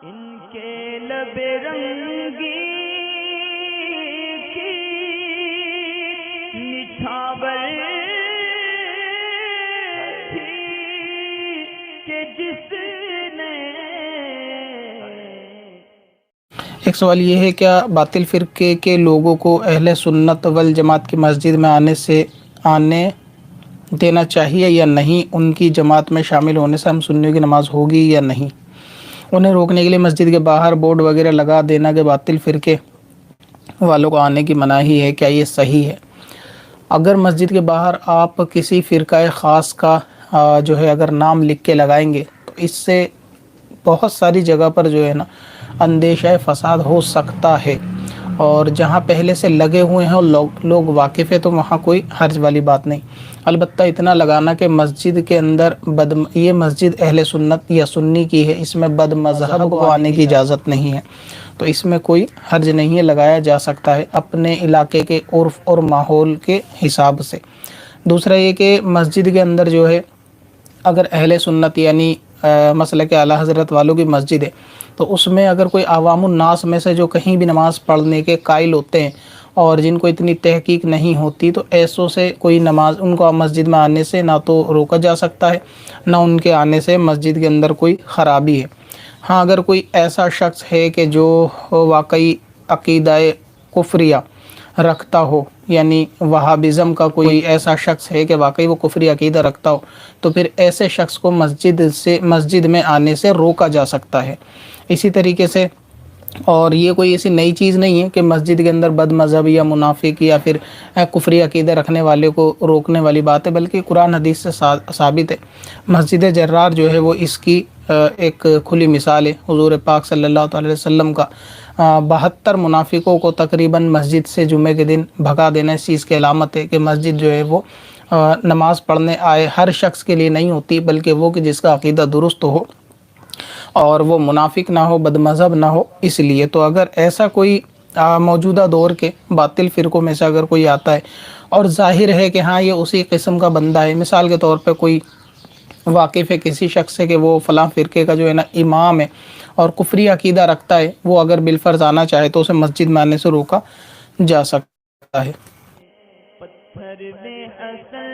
ان کے لب رنگی کی نچھاور تھی کہ جس نے۔ ایک سوال یہ ہے، کیا باطل فرقے کے لوگوں کو اہل سنت والجماعت کی مسجد میں آنے دینا چاہیے یا نہیں؟ ان کی جماعت میں شامل ہونے سے ہم سنیوں کی نماز ہوگی یا نہیں؟ انہیں روکنے کے لیے مسجد کے باہر بورڈ وغیرہ لگا دینا کہ باطل فرقے والوں کو آنے کی مناہی ہے، کیا یہ صحیح ہے؟ اگر مسجد کے باہر آپ کسی فرقہ خاص کا جو ہے اگر نام لکھ کے لگائیں گے تو اس سے بہت ساری جگہ پر جو ہے نا اندیشہ فساد ہو سکتا ہے، اور جہاں پہلے سے لگے ہوئے ہیں اور لوگ واقف ہیں تو وہاں کوئی حرج والی بات نہیں۔ البتہ اتنا لگانا کہ مسجد کے اندر یہ مسجد اہل سنت یا سنی کی ہے، اس میں بد مذہب کو آنے کی اجازت نہیں ہے، تو اس میں کوئی حرج نہیں ہے، لگایا جا سکتا ہے اپنے علاقے کے عرف اور ماحول کے حساب سے۔ دوسرا یہ کہ مسجد کے اندر جو ہے اگر اہل سنت یعنی مسلک اعلیٰ حضرت والوں کی مسجد ہے تو اس میں اگر کوئی عوام الناس میں سے جو کہیں بھی نماز پڑھنے کے قائل ہوتے ہیں اور جن کو اتنی تحقیق نہیں ہوتی تو ایسوں سے کوئی نماز ان کو مسجد میں آنے سے نہ تو روکا جا سکتا ہے، نہ ان کے آنے سے مسجد کے اندر کوئی خرابی ہے۔ ہاں، اگر کوئی ایسا شخص ہے کہ جو واقعی عقیدہ کفریہ رکھتا ہو، یعنی وہابزم کا کوئی ایسا شخص ہے کہ واقعی وہ کفری عقیدہ رکھتا ہو، تو پھر ایسے شخص کو مسجد میں آنے سے روکا جا سکتا ہے۔ اسی طریقے سے اور یہ کوئی ایسی نئی چیز نہیں ہے کہ مسجد کے اندر بد مذہب یا منافق یا پھر کفری عقیدہ رکھنے والے کو روکنے والی بات ہے، بلکہ قرآن حدیث سے ثابت ہے۔ مسجد جرار جو ہے وہ اس کی ایک کھلی مثال ہے۔ حضور پاک صلی اللہ علیہ وسلم کا 72 منافقوں کو تقریباً مسجد سے جمعے کے دن بھگا دینا اس چیز کی علامت ہے کہ مسجد جو ہے وہ نماز پڑھنے آئے ہر شخص کے لیے نہیں ہوتی، بلکہ وہ کہ جس کا عقیدہ درست ہو اور وہ منافق نہ ہو، بد مذہب نہ ہو، اس لیے۔ تو اگر ایسا کوئی موجودہ دور کے باطل فرقوں میں سے اگر کوئی آتا ہے اور ظاہر ہے کہ ہاں یہ اسی قسم کا بندہ ہے، مثال کے طور پہ کوئی واقف ہے کسی شخص سے کہ وہ فلاں فرقے کا جو ہے نا امام ہے اور کفری عقیدہ رکھتا ہے، وہ اگر بالفرض آنا چاہے تو اسے مسجد میں آنے سے روکا جا سکتا ہے۔ پتھر میں اصل